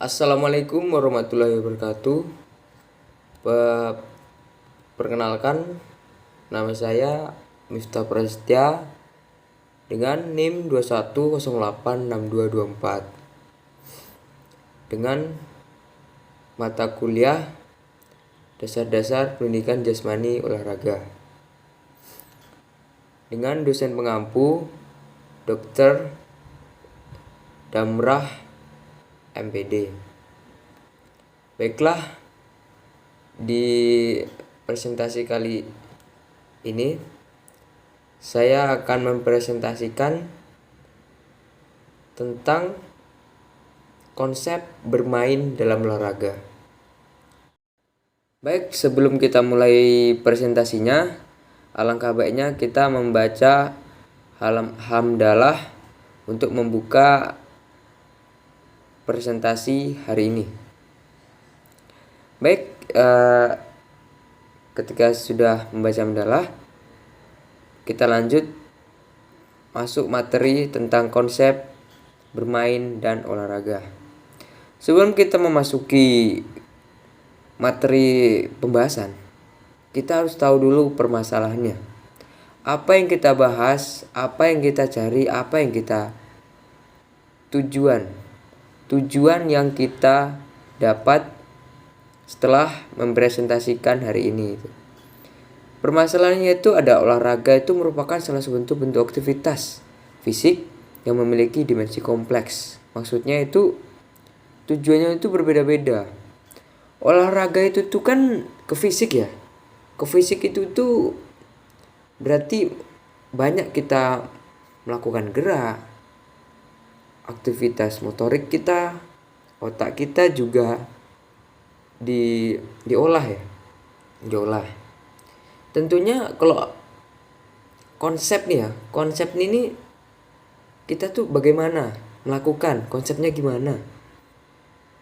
Assalamualaikum warahmatullahi wabarakatuh. Perkenalkan, nama saya Miftah Prasetya dengan NIM 21086224 dengan mata kuliah Dasar-dasar Pendidikan Jasmani Olahraga dengan dosen pengampu Dr. Damrah MPD. Baiklah, di presentasi kali ini saya akan mempresentasikan tentang konsep bermain dalam olahraga. Baik, sebelum kita mulai presentasinya, alangkah baiknya kita membaca hamdalah untuk membuka presentasi hari ini. Baik, ketika sudah membaca hamdalah, kita lanjut masuk materi tentang konsep bermain dan olahraga. Sebelum kita memasuki materi pembahasan, kita harus tahu dulu permasalahannya. Apa yang kita bahas, apa yang kita cari, apa yang kita tujuan yang kita dapat setelah mempresentasikan hari ini. Permasalahannya itu ada olahraga itu merupakan salah satu bentuk aktivitas fisik yang memiliki dimensi kompleks. Maksudnya itu tujuannya itu berbeda-beda. Olahraga itu tuh kan ke fisik ya. Ke fisik itu tuh berarti banyak kita melakukan gerak, aktivitas motorik kita, otak kita juga diolah ya. Diolah. Tentunya kalau konsep ini kita tuh bagaimana melakukan, konsepnya gimana.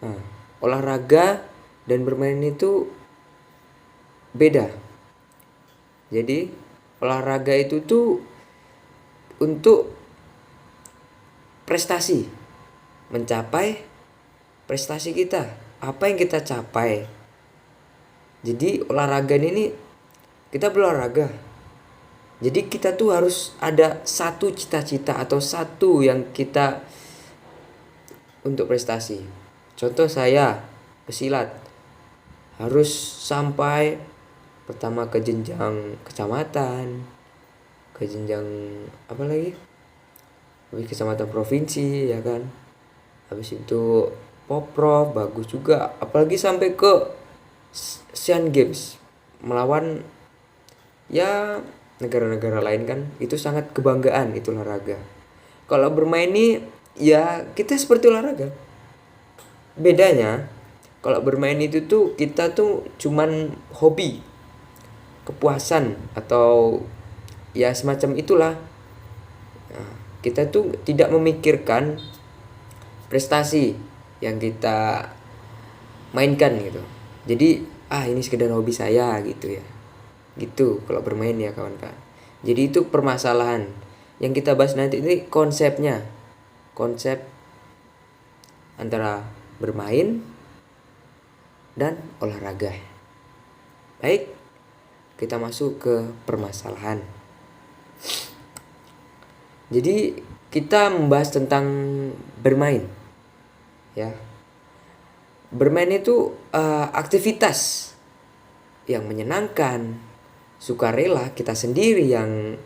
Nah, olahraga dan bermain itu beda. Jadi olahraga itu tuh untuk prestasi, mencapai prestasi kita, apa yang kita capai. Jadi olahraga ini kita berolahraga, jadi kita tuh harus ada satu cita-cita atau satu yang kita untuk prestasi. Contoh saya pesilat, harus sampai pertama ke jenjang kecamatan, ke jenjang apa lagi, kecamatan provinsi ya kan. Habis itu Poprov bagus juga, apalagi sampai ke Asian Games melawan ya negara-negara lain kan, itu sangat kebanggaan, itu olahraga. Kalau bermain ini ya kita seperti olahraga. Bedanya kalau bermain itu tuh kita tuh cuman hobi, kepuasan atau ya semacam itulah. Nah, kita tuh tidak memikirkan prestasi yang kita mainkan gitu. Jadi ini sekedar hobi saya gitu ya. Gitu kalau bermain ya kawan-kawan. Jadi itu permasalahan yang kita bahas nanti ini, konsepnya. Konsep antara bermain dan olahraga. Baik, kita masuk ke permasalahan. Jadi kita membahas tentang bermain ya. Bermain itu aktivitas yang menyenangkan, sukarela kita sendiri yang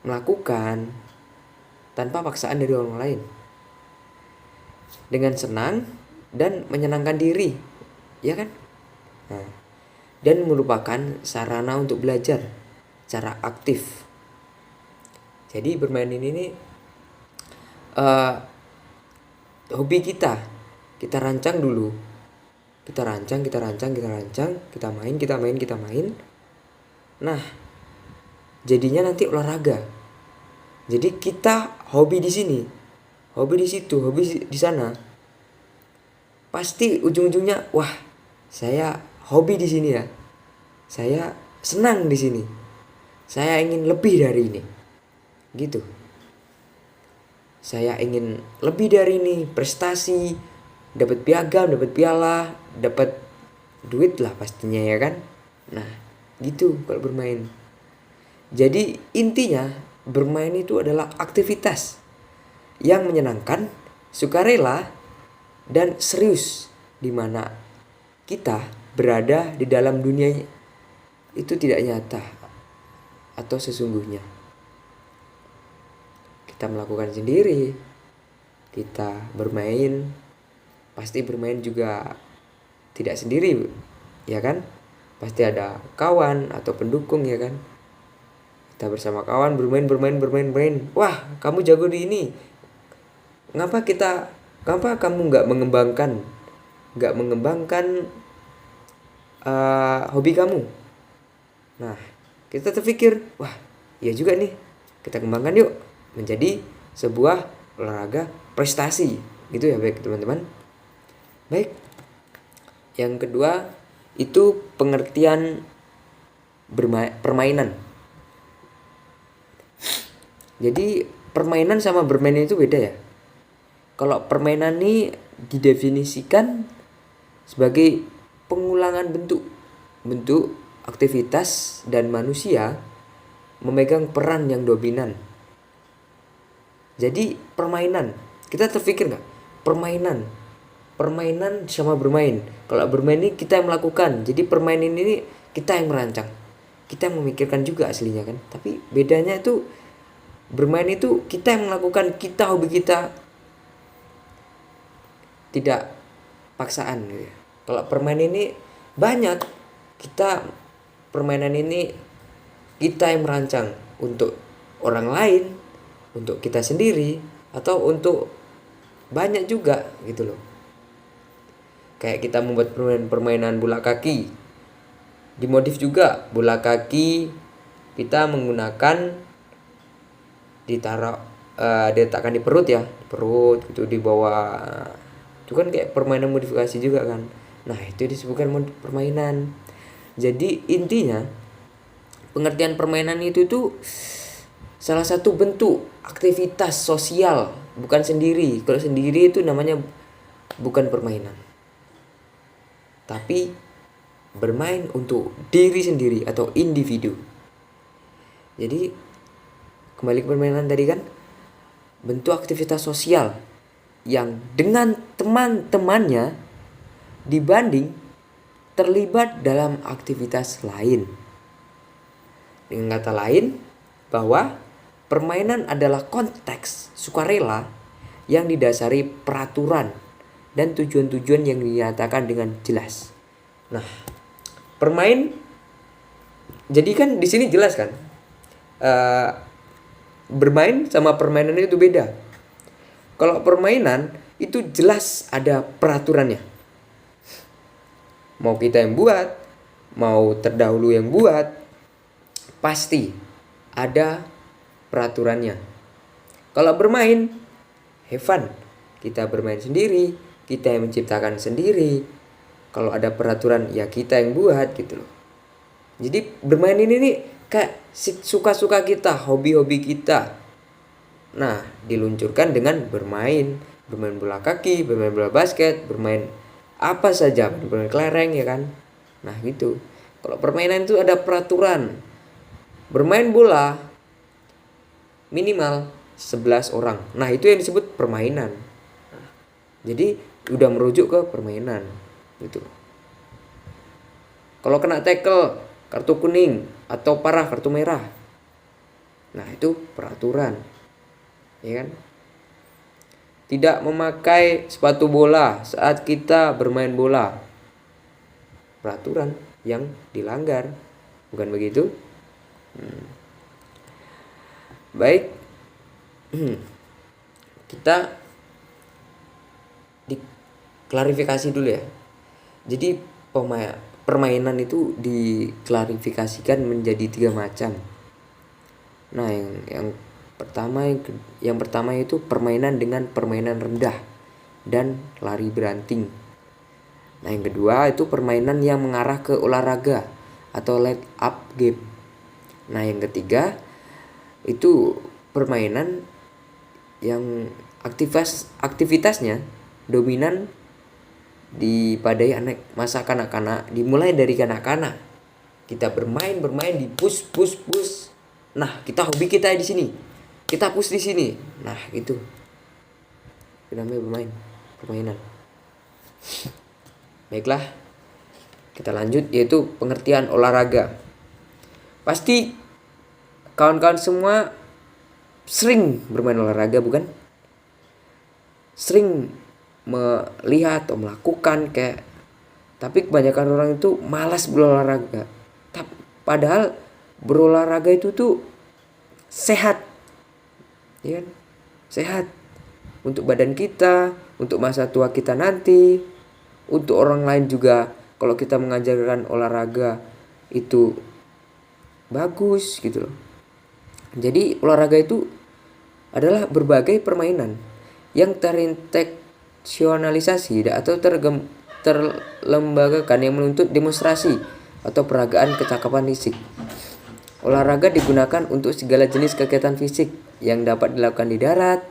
melakukan tanpa paksaan dari orang lain, dengan senang dan menyenangkan diri, ya kan? Nah, dan merupakan sarana untuk belajar secara aktif. Jadi bermain ini nih hobi kita rancang dulu. Kita rancang, kita main. Nah, jadinya nanti olahraga. Jadi kita hobi di sini, hobi di situ, hobi di sana. Pasti ujung-ujungnya, wah, saya hobi di sini ya. Saya senang di sini. Saya ingin lebih dari ini. Gitu. saya ingin lebih dari ini, prestasi, dapat piagam, dapat piala, dapat duit lah pastinya ya kan. Nah gitu kalau bermain. Jadi intinya bermain itu adalah aktivitas yang menyenangkan, sukarela, dan serius, di mana kita berada di dalam dunia itu tidak nyata atau sesungguhnya. Kita melakukan sendiri, kita bermain, pasti bermain juga tidak sendiri, ya kan? Pasti ada kawan atau pendukung, ya kan? Kita bersama kawan bermain. Wah, kamu jago di ini. Kenapa kamu nggak mengembangkan hobi kamu? Nah, kita terpikir, wah, iya juga nih. Kita kembangkan yuk menjadi sebuah olahraga prestasi. Gitu ya, baik teman-teman. Baik. Yang kedua itu pengertian permainan. Jadi permainan sama bermain itu beda ya. Kalau permainan ini didefinisikan sebagai pengulangan bentuk aktivitas dan manusia memegang peran yang dominan. Jadi permainan, kita terpikir nggak? Permainan sama bermain. Kalau bermain ini kita yang melakukan, jadi permainan ini kita yang merancang, kita yang memikirkan juga aslinya kan. Tapi bedanya itu bermain itu kita yang melakukan, kita hobi kita, tidak paksaan gitu ya. Kalau permainan ini banyak, permainan ini kita yang merancang untuk orang lain, untuk kita sendiri, atau untuk banyak juga gitu loh. Kayak kita membuat permainan bola kaki, dimodif juga bola kaki kita menggunakan diletakkan di perut ya, di perut gitu, di bawah. Itu kan kayak permainan modifikasi juga kan. Nah itu disebutkan permainan. Jadi intinya pengertian permainan itu tuh salah satu bentuk aktivitas sosial, bukan sendiri. Kalau sendiri itu namanya bukan permainan, tapi bermain untuk diri sendiri atau individu. Jadi kembali ke permainan tadi kan, bentuk aktivitas sosial yang dengan teman-temannya dibanding terlibat dalam aktivitas lain. Dengan kata lain, bahwa permainan adalah konteks sukarela yang didasari peraturan dan tujuan-tujuan yang dinyatakan dengan jelas. Nah, jadi kan di sini jelas kan, bermain sama permainan itu beda. Kalau permainan itu jelas ada peraturannya. Mau kita yang buat, mau terdahulu yang buat, pasti ada peraturannya. Kalau bermain, have fun. Kita bermain sendiri, kita yang menciptakan sendiri. Kalau ada peraturan ya kita yang buat gitu loh. Jadi bermain ini nih kayak suka-suka kita, hobi-hobi kita. Nah, diluncurkan dengan bermain bola kaki, bermain bola basket, bermain apa saja, bermain kelereng ya kan. Nah gitu. Kalau permainan itu ada peraturan. Bermain bola minimal 11 orang. Nah itu yang disebut permainan. Jadi udah merujuk ke permainan gitu. Kalau kena tackle, kartu kuning atau parah kartu merah, nah itu peraturan, ya kan? Tidak memakai sepatu bola saat kita bermain bola, peraturan yang dilanggar, bukan begitu? Baik, kita diklarifikasi dulu ya. Jadi permainan itu diklarifikasikan menjadi 3 macam. Nah, yang pertama itu permainan dengan permainan rendah dan lari beranting. Nah, yang kedua itu permainan yang mengarah ke olahraga atau leg up game. Nah, yang ketiga itu permainan yang aktivitasnya dominan dipadai masa kanak-kanak, dimulai dari kanak-kanak. Kita bermain di push. Nah, hobi kita di sini. Kita push di sini. Nah, itu namanya permainan. Baiklah, kita lanjut, yaitu pengertian olahraga. Pasti kawan-kawan semua sering bermain olahraga, bukan? Sering melihat atau melakukan tapi kebanyakan orang itu malas berolahraga. Padahal berolahraga itu tuh sehat, ya kan? Sehat untuk badan kita, untuk masa tua kita nanti, untuk orang lain juga. Kalau kita mengajarkan olahraga itu bagus gitu loh. Jadi olahraga itu adalah berbagai permainan yang terinstitusionalisasi atau terlembagakan yang menuntut demonstrasi atau peragaan kecakapan fisik. Olahraga digunakan untuk segala jenis kegiatan fisik yang dapat dilakukan di darat,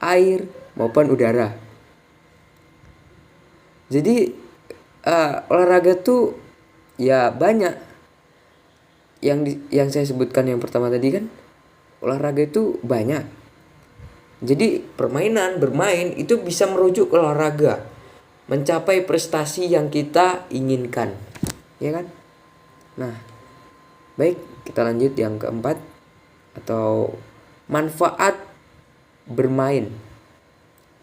air, maupun udara. Jadi olahraga tuh ya banyak. Yang saya sebutkan yang pertama tadi kan, olahraga itu banyak. Jadi bermain itu bisa merujuk ke olahraga, mencapai prestasi yang kita inginkan, ya kan? Nah, baik, kita lanjut yang keempat, atau manfaat bermain.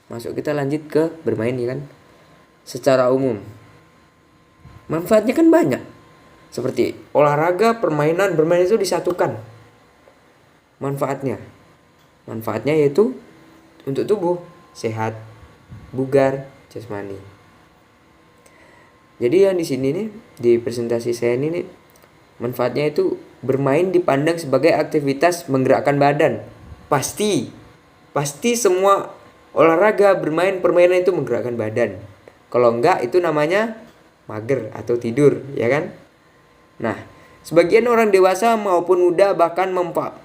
Kita lanjut ke bermain, ya kan? Secara umum manfaatnya kan banyak, seperti olahraga, permainan, bermain itu disatukan. Manfaatnya yaitu untuk tubuh sehat, bugar, jasmani. Jadi yang di sini nih, di presentasi saya ini nih, manfaatnya itu bermain dipandang sebagai aktivitas menggerakkan badan. Pasti semua olahraga, bermain, permainan itu menggerakkan badan. Kalau enggak, itu namanya mager atau tidur, ya kan? Nah, sebagian orang dewasa maupun muda bahkan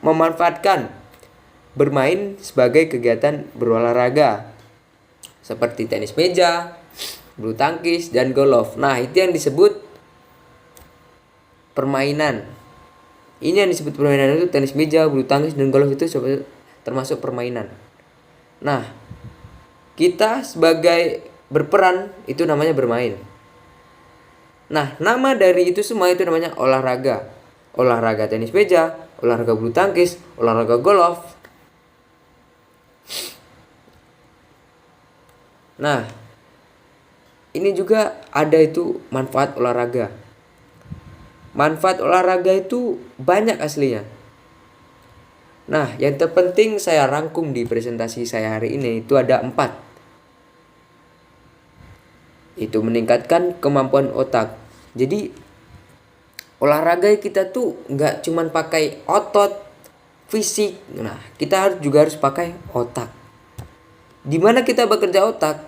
memanfaatkan bermain sebagai kegiatan berolahraga, seperti tenis meja, bulu tangkis, dan golf. Nah, itu yang disebut permainan. Ini yang disebut permainan, itu tenis meja, bulu tangkis, dan golf itu termasuk permainan. Nah, kita sebagai berperan itu namanya bermain. Nah, nama dari itu semua itu namanya olahraga. Olahraga tenis meja, olahraga bulu tangkis, olahraga golf. Nah, ini juga ada itu manfaat olahraga. Manfaat olahraga itu banyak aslinya. Nah, yang terpenting saya rangkum di presentasi saya hari ini itu ada 4. Itu meningkatkan kemampuan otak. Jadi olahraga kita tuh nggak cuman pakai otot fisik. Nah, kita juga harus pakai otak. Dimana kita bekerja otak?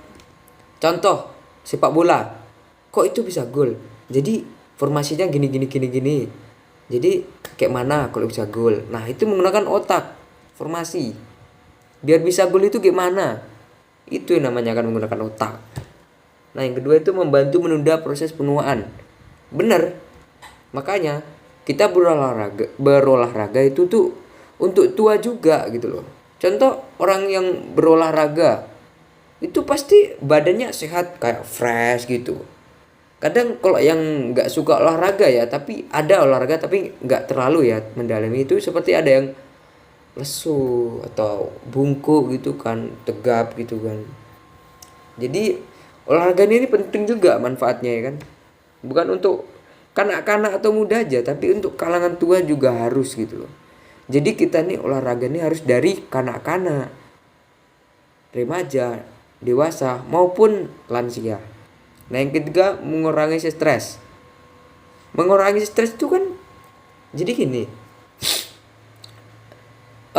Contoh sepak bola, kok itu bisa gol? Jadi formasinya gini. Jadi kayak mana kalau bisa gol? Nah, itu menggunakan otak, formasi. Biar bisa gol itu gimana? Itu yang namanya kan menggunakan otak. Nah, yang kedua itu membantu menunda proses penuaan. Bener. Makanya kita berolahraga itu tuh untuk tua juga gitu loh. Contoh orang yang berolahraga itu pasti badannya sehat, kayak fresh gitu. Kadang kalau yang nggak suka olahraga ya, tapi ada olahraga tapi nggak terlalu ya mendalami, itu seperti ada yang lesu atau bungkuk gitu kan, tegap gitu kan. Jadi olahraga ini penting juga manfaatnya, ya kan? Bukan untuk kanak-kanak atau muda aja, tapi untuk kalangan tua juga harus gitu loh. Jadi kita nih olahraga nih harus dari kanak-kanak, remaja, dewasa maupun lansia. Nah, yang ketiga mengurangi stres. Mengurangi stres itu kan jadi gini.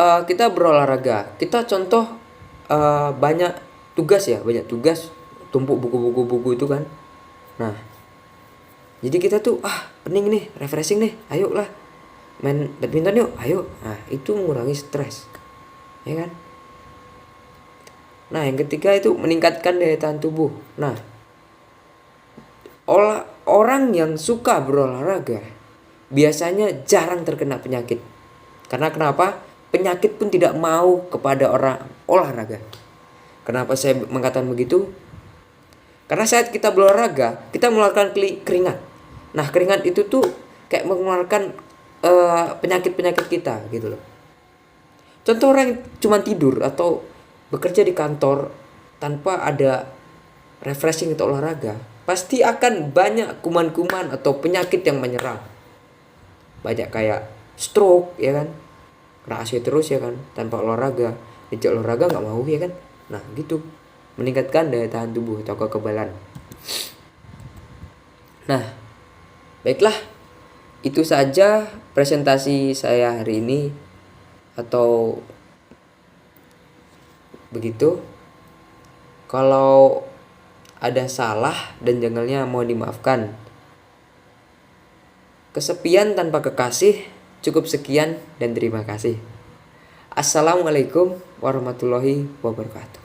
Kita berolahraga, kita contoh banyak tugas, tumpuk buku-buku itu kan. Nah, jadi kita tuh pening nih, refreshing nih, ayo lah main badminton yuk, ayo. Nah, itu mengurangi stres, ya kan? Nah, yang ketiga itu meningkatkan daya tahan tubuh. Nah, orang yang suka berolahraga biasanya jarang terkena penyakit. Karena kenapa? Penyakit pun tidak mau kepada orang olahraga. Kenapa saya mengatakan begitu? Karena saat kita berolahraga, kita mengeluarkan keringat. Nah, keringat itu tuh kayak mengeluarkan penyakit-penyakit kita gitu loh. Contoh orang yang cuma tidur atau bekerja di kantor tanpa ada refreshing atau olahraga, pasti akan banyak kuman-kuman atau penyakit yang menyerang. Banyak kayak stroke ya kan, kena AC terus ya kan, tanpa olahraga. Diajak olahraga nggak mau ya kan. Nah gitu, meningkatkan daya tahan tubuh atau kekebalan. Nah, baiklah, itu saja presentasi saya hari ini, atau begitu. Kalau ada salah dan janggalnya mohon dimaafkan. Kesepian tanpa kekasih, cukup sekian dan terima kasih. Assalamualaikum warahmatullahi wabarakatuh.